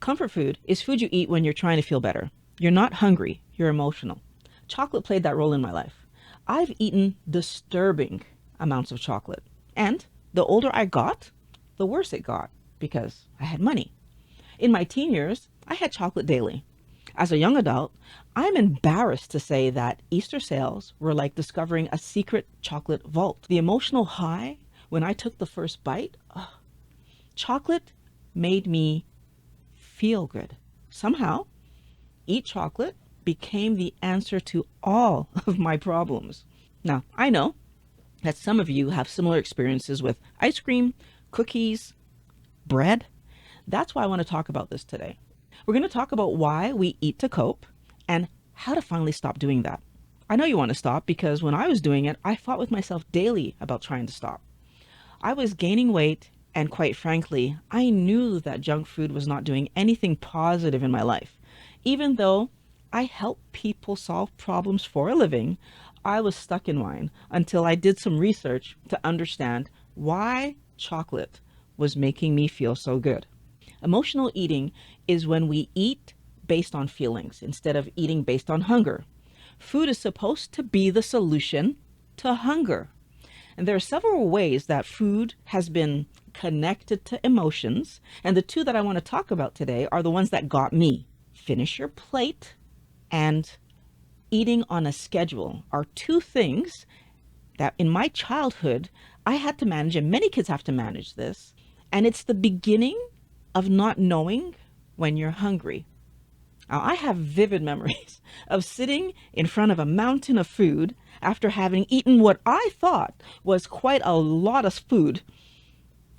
Comfort food is food you eat when you're trying to feel better. You're not hungry, you're emotional. Chocolate played that role in my life. I've eaten disturbing amounts of chocolate. And the older I got, the worse it got because I had money. In my teen years, I had chocolate daily. As a young adult, I'm embarrassed to say that Easter sales were like discovering a secret chocolate vault. The emotional high when I took the first bite, chocolate made me feel good. Somehow, eat chocolate became the answer to all of my problems. Now, I know that some of you have similar experiences with ice cream, cookies, bread. That's why I want to talk about this today. We're going to talk about why we eat to cope and how to finally stop doing that. I know you want to stop because when I was doing it, I fought with myself daily about trying to stop. I was gaining weight, and quite frankly, I knew that junk food was not doing anything positive in my life. Even though I help people solve problems for a living, I was stuck in mine until I did some research to understand why chocolate was making me feel so good. Emotional eating is when we eat based on feelings instead of eating based on hunger. Food is supposed to be the solution to hunger. And there are several ways that food has been connected to emotions. And the two that I want to talk about today are the ones that got me. Finish your plate and eating on a schedule are two things that in my childhood I had to manage, and many kids have to manage this. And it's the beginning of not knowing when you're hungry. Now, I have vivid memories of sitting in front of a mountain of food after having eaten what I thought was quite a lot of food,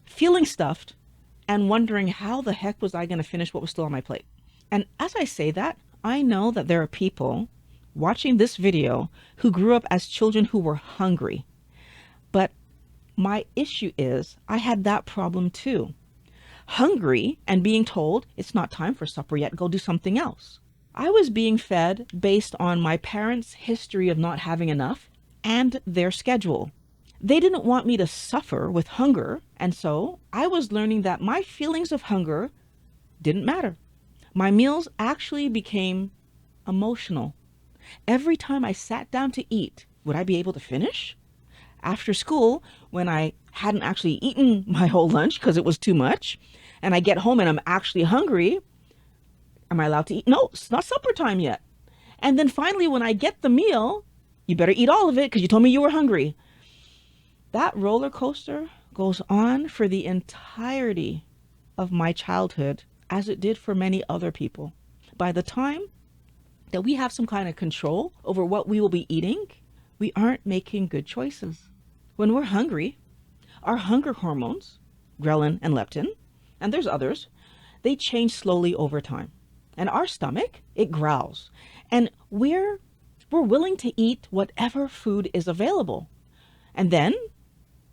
feeling stuffed, and wondering how the heck was I going to finish what was still on my plate. And as I say that, I know that there are people watching this video who grew up as children who were hungry. But my issue is I had that problem too. Hungry and being told it's not time for supper yet, go do something else. I was being fed based on my parents' history of not having enough and their schedule. They didn't want me to suffer with hunger, and so I was learning that my feelings of hunger didn't matter. My meals actually became emotional. Every time I sat down to eat, would I be able to finish? After school, when I hadn't actually eaten my whole lunch because it was too much, and I get home and I'm actually hungry, am I allowed to eat? No, it's not supper time yet. And then finally, when I get the meal, you better eat all of it because you told me you were hungry. That roller coaster goes on for the entirety of my childhood, as it did for many other people. By the time that we have some kind of control over what we will be eating, we aren't making good choices. When we're hungry, our hunger hormones, ghrelin and leptin, and there's others, they change slowly over time. And our stomach, it growls. And we're willing to eat whatever food is available. And then,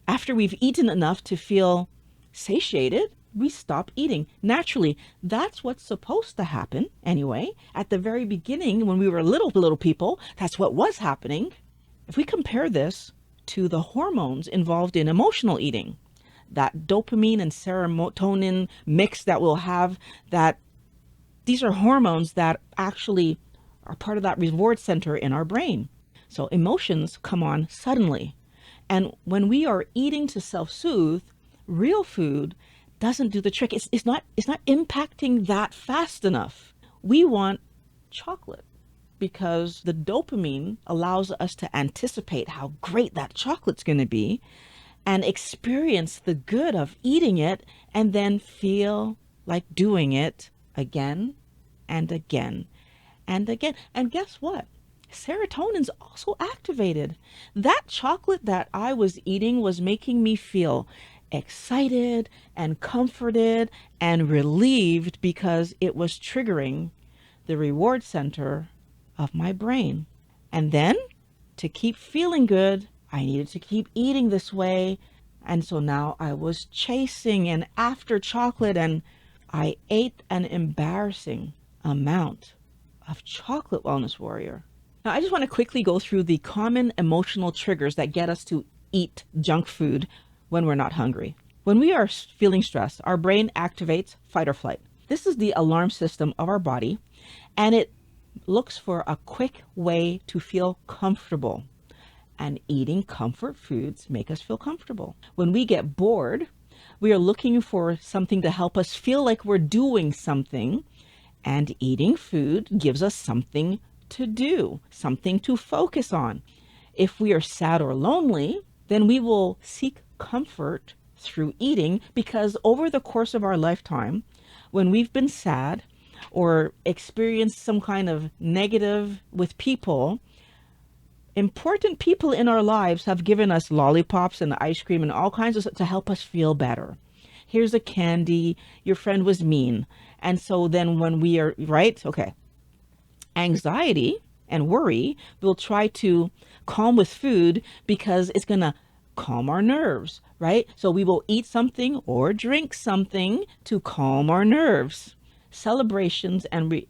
after we've eaten enough to feel satiated, we stop eating. Naturally, that's what's supposed to happen anyway. At the very beginning, when we were little people, that's what was happening. If we compare this to the hormones involved in emotional eating, that dopamine and serotonin mix that we'll have, that these are hormones that actually are part of that reward center in our brain. So emotions come on suddenly. And when we are eating to self-soothe, real food doesn't do the trick. It's not impacting that fast enough. We want chocolate because the dopamine allows us to anticipate how great that chocolate's going to be and experience the good of eating it and then feel like doing it again and again and again. And guess what? Serotonin's also activated. That chocolate that I was eating was making me feel excited and comforted and relieved because it was triggering the reward center of my brain. And then to keep feeling good, I needed to keep eating this way. And so now I was chasing and after chocolate, and I ate an embarrassing amount of chocolate, Wellness Warrior. Now, I just want to quickly go through the common emotional triggers that get us to eat junk food when we're not hungry. When we are feeling stressed, our brain activates fight or flight. This is the alarm system of our body, and it looks for a quick way to feel comfortable. And eating comfort foods make us feel comfortable. When we get bored, we are looking for something to help us feel like we're doing something, and eating food gives us something to do, something to focus on. If we are sad or lonely, then we will seek comfort through eating, because over the course of our lifetime, when we've been sad or experienced some kind of negative with people, important people in our lives have given us lollipops and ice cream and all kinds of stuff to help us feel better. Here's a candy, your friend was mean. And so then when we are, right? Okay. Anxiety and worry, we'll try to calm with food because it's going to calm our nerves, right? So we will eat something or drink something to calm our nerves. Celebrations and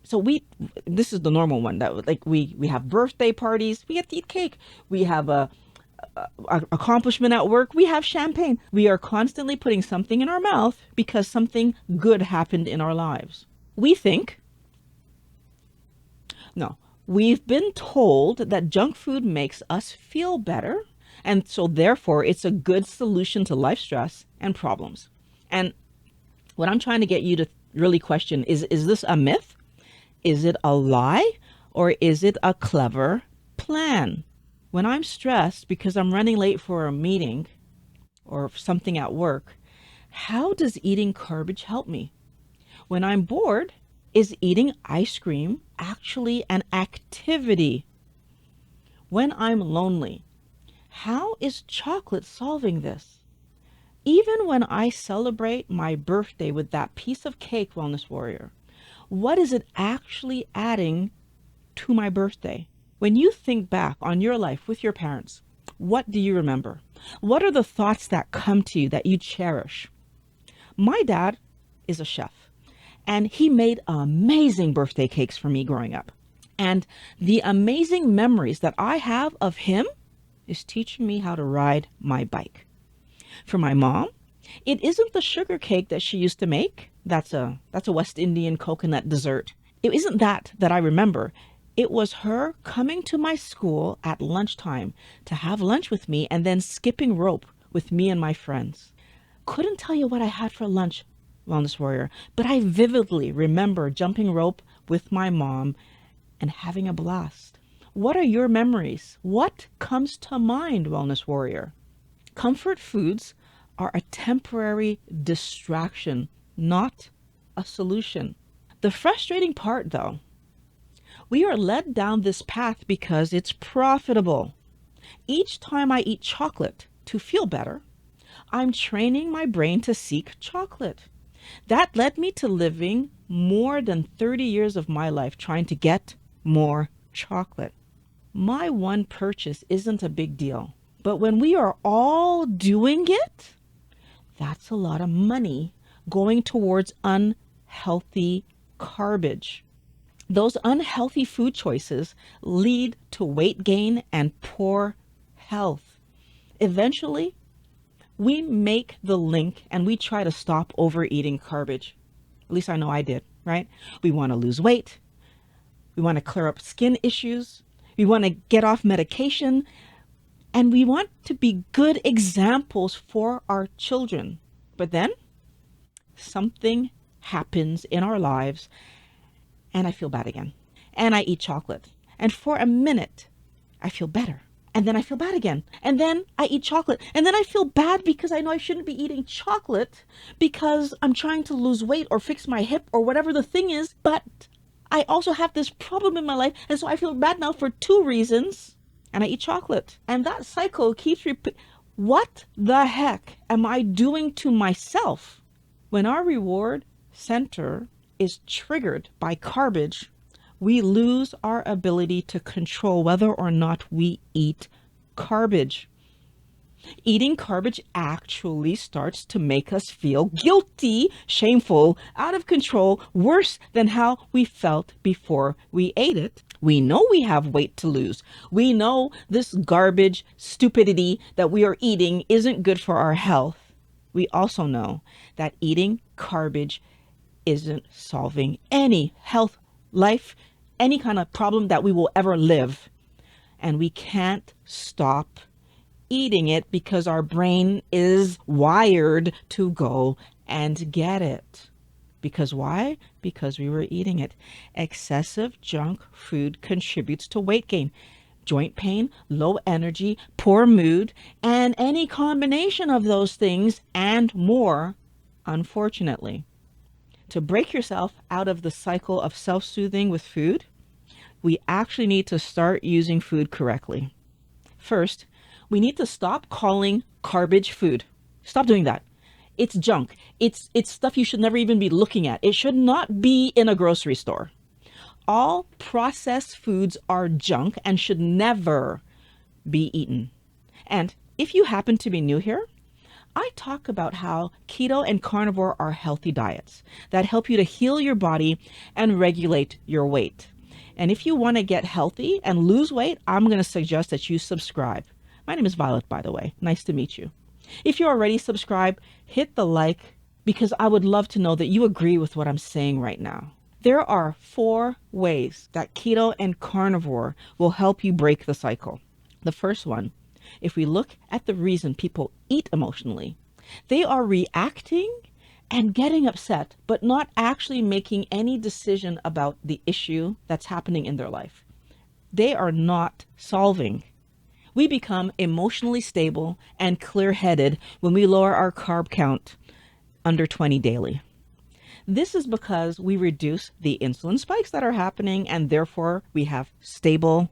this is the normal one, that like we have birthday parties, we get to eat cake. We have a accomplishment at work, we have champagne. We are constantly putting something in our mouth because something good happened in our lives. We think, no, we've been told that junk food makes us feel better, and so therefore it's a good solution to life stress and problems. And what I'm trying to get you to really question is this a myth? Is it a lie? Or is it a clever plan? When I'm stressed because I'm running late for a meeting or something at work, how does eating garbage help me? When I'm bored, is eating ice cream actually an activity? When I'm lonely, how is chocolate solving this? Even when I celebrate my birthday with that piece of cake, Wellness Warrior, what is it actually adding to my birthday? When you think back on your life with your parents, what do you remember? What are the thoughts that come to you that you cherish? My dad is a chef, and he made amazing birthday cakes for me growing up. And the amazing memories that I have of him is teaching me how to ride my bike. For my mom, it isn't the sugar cake that she used to make. That's a West Indian coconut dessert. It isn't that I remember. It was her coming to my school at lunchtime to have lunch with me and then skipping rope with me and my friends. Couldn't tell you what I had for lunch, Wellness Warrior, but I vividly remember jumping rope with my mom and having a blast. What are your memories? What comes to mind, Wellness Warrior? Comfort foods are a temporary distraction, not a solution. The frustrating part, though, we are led down this path because it's profitable. Each time I eat chocolate to feel better, I'm training my brain to seek chocolate. That led me to living more than 30 years of my life trying to get more chocolate. My one purchase isn't a big deal, but when we are all doing it, that's a lot of money going towards unhealthy garbage. Those unhealthy food choices lead to weight gain and poor health. Eventually, we make the link and we try to stop overeating garbage. At least I know I did, right? We want to lose weight. We want to clear up skin issues. We want to get off medication. And we want to be good examples for our children. But then something happens in our lives and I feel bad again. And I eat chocolate. And for a minute, I feel better. And then I feel bad again. And then I eat chocolate. And then I feel bad because I know I shouldn't be eating chocolate because I'm trying to lose weight or fix my hip or whatever the thing is. But I also have this problem in my life. And so I feel bad now for two reasons. And I eat chocolate. And that cycle keeps repeating. What the heck am I doing to myself? When our reward center is triggered by garbage, we lose our ability to control whether or not we eat garbage. Eating garbage actually starts to make us feel guilty, shameful, out of control, worse than how we felt before we ate it. We know we have weight to lose. We know this garbage stupidity that we are eating isn't good for our health. We also know that eating garbage isn't solving any health, life, any kind of problem that we will ever live. And we can't stop eating it because our brain is wired to go and get it. Because why? Because we were eating it. Excessive junk food contributes to weight gain, joint pain, low energy, poor mood, and any combination of those things and more, unfortunately. To break yourself out of the cycle of self-soothing with food, we actually need to start using food correctly. First, we need to stop calling garbage food. Stop doing that. It's junk. It's stuff you should never even be looking at. It should not be in a grocery store. All processed foods are junk and should never be eaten. And if you happen to be new here, I talk about how keto and carnivore are healthy diets that help you to heal your body and regulate your weight. And if you want to get healthy and lose weight, I'm going to suggest that you subscribe. My name is Violet, by the way. Nice to meet you. If you're already subscribed, hit the like because I would love to know that you agree with what I'm saying right now. There are 4 ways that keto and carnivore will help you break the cycle. The first one, if we look at the reason people eat emotionally, they are reacting and getting upset, but not actually making any decision about the issue that's happening in their life. They are not solving. We become emotionally stable and clear-headed when we lower our carb count under 20 daily. This is because we reduce the insulin spikes that are happening, and therefore we have stable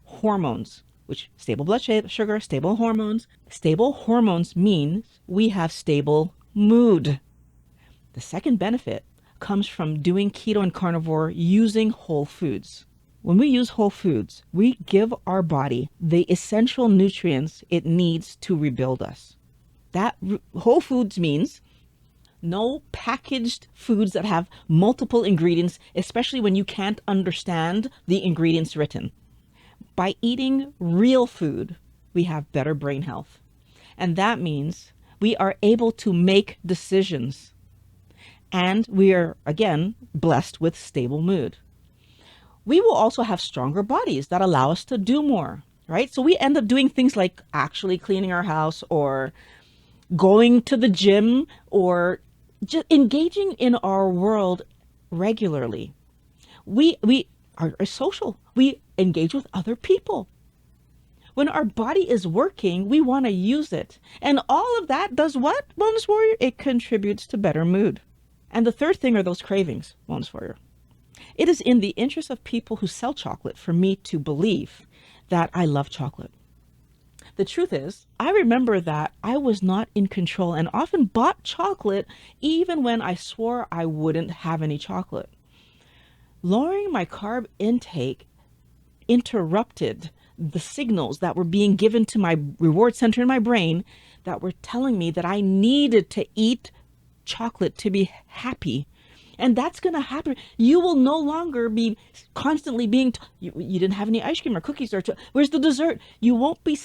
hormones, which stable blood sugar, stable hormones. Stable hormones means we have stable mood. The second benefit comes from doing keto and carnivore using whole foods. When we use whole foods, we give our body the essential nutrients it needs to rebuild us. That whole foods means no packaged foods that have multiple ingredients, especially when you can't understand the ingredients written. By eating real food, we have better brain health. And that means we are able to make decisions. And we are, again, blessed with stable mood. We will also have stronger bodies that allow us to do more, right? So we end up doing things like actually cleaning our house or going to the gym or just engaging in our world regularly. We are social. We engage with other people. When our body is working, we want to use it. And all of that does what, Wellness Warrior? It contributes to better mood. And the third thing are those cravings, Wellness Warrior. It is in the interest of people who sell chocolate for me to believe that I love chocolate. The truth is, I remember that I was not in control and often bought chocolate even when I swore I wouldn't have any chocolate. Lowering my carb intake interrupted the signals that were being given to my reward center in my brain that were telling me that I needed to eat chocolate to be happy. And that's going to happen. You will no longer be constantly being, you didn't have any ice cream or cookies or, where's the dessert? You won't be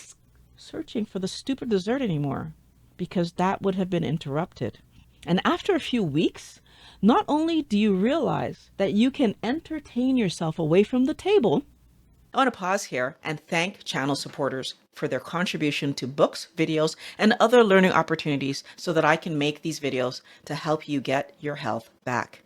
searching for the stupid dessert anymore because that would have been interrupted. And after a few weeks, not only do you realize that you can entertain yourself away from the table. I want to pause here and thank channel supporters for their contribution to books, videos, and other learning opportunities so that I can make these videos to help you get your health back.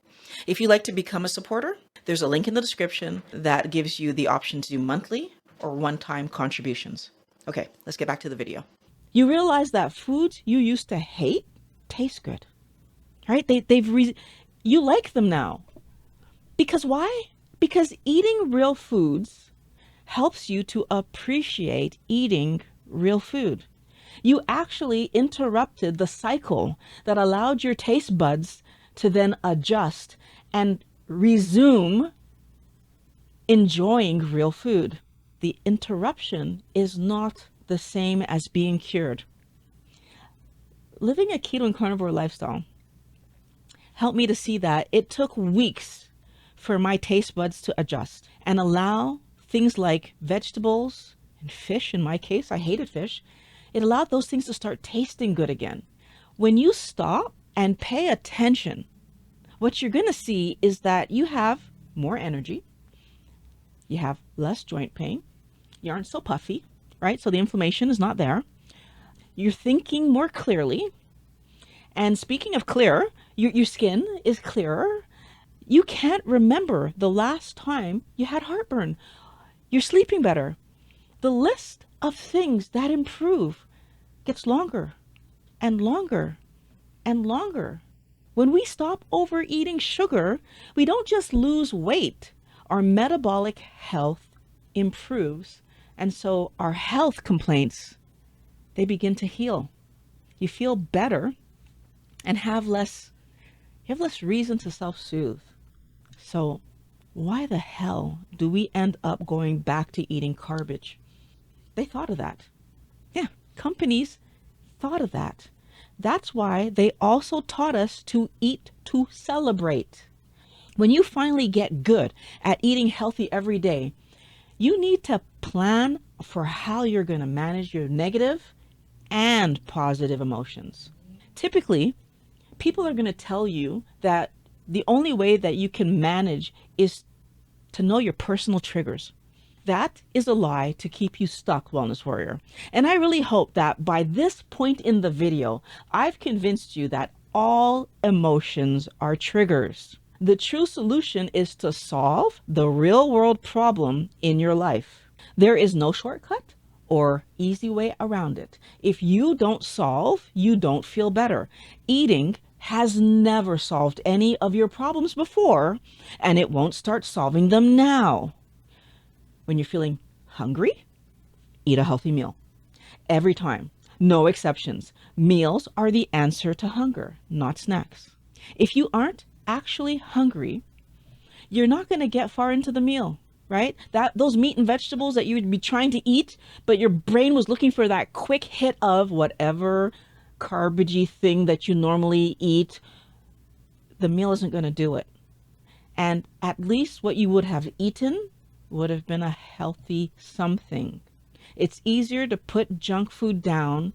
If you'd like to become a supporter, there's a link in the description that gives you the option to do monthly or one-time contributions. Okay, let's get back to the video. You realize that foods you used to hate taste good, right? You like them now. Because why? Because eating real foods helps you to appreciate eating real food. You actually interrupted the cycle that allowed your taste buds to then adjust and resume enjoying real food. The interruption is not the same as being cured. Living a keto and carnivore lifestyle helped me to see that it took weeks for my taste buds to adjust and allow things like vegetables and fish. In my case, I hated fish. It allowed those things to start tasting good again. When you stop and pay attention, what you're going to see is that you have more energy, you have less joint pain, you aren't so puffy, right? So the inflammation is not there. You're thinking more clearly. And speaking of clear, your skin is clearer. You can't remember the last time you had heartburn. You're sleeping better. The list of things that improve gets longer and longer and longer. When we stop overeating sugar, we don't just lose weight, our metabolic health improves. And so our health complaints, they begin to heal. You feel better and you have less reason to self-soothe. So why the hell do we end up going back to eating garbage? They thought of that. Yeah, companies thought of that. That's why they also taught us to eat to celebrate. When you finally get good at eating healthy every day, you need to plan for how you're going to manage your negative and positive emotions. Typically, people are going to tell you that the only way that you can manage is to know your personal triggers. That is a lie to keep you stuck, Wellness Warrior. And I really hope that by this point in the video, I've convinced you that all emotions are triggers. The true solution is to solve the real world problem in your life. There is no shortcut or easy way around it. If you don't solve, you don't feel better. Eating has never solved any of your problems before, and it won't start solving them now. When you're feeling hungry, eat a healthy meal. Every time, no exceptions. Meals are the answer to hunger, not snacks. If you aren't actually hungry, you're not going to get far into the meal, right? Those meat and vegetables that you would be trying to eat, but your brain was looking for that quick hit of whatever garbagey thing that you normally eat, the meal isn't going to do it. And at least what you would have eaten would have been a healthy something. It's easier to put junk food down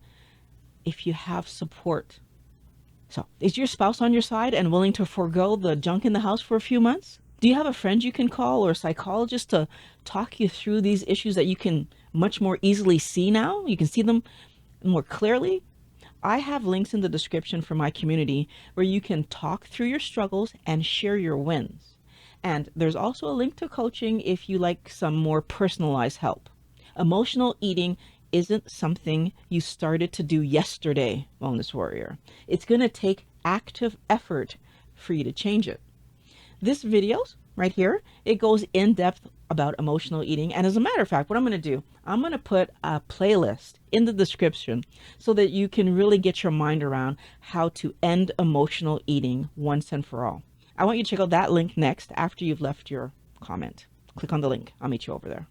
if you have support. So, is your spouse on your side and willing to forego the junk in the house for a few months? Do you have a friend you can call or a psychologist to talk you through these issues that you can much more easily see now? You can see them more clearly. I have links in the description for my community where you can talk through your struggles and share your wins. And there's also a link to coaching if you like some more personalized help. Emotional eating isn't something you started to do yesterday, Wellness Warrior. It's going to take active effort for you to change it. This video right here, it goes in depth about emotional eating. And as a matter of fact, what I'm going to do, I'm going to put a playlist in the description so that you can really get your mind around how to end emotional eating once and for all. I want you to check out that link next after you've left your comment. Click on the link. I'll meet you over there.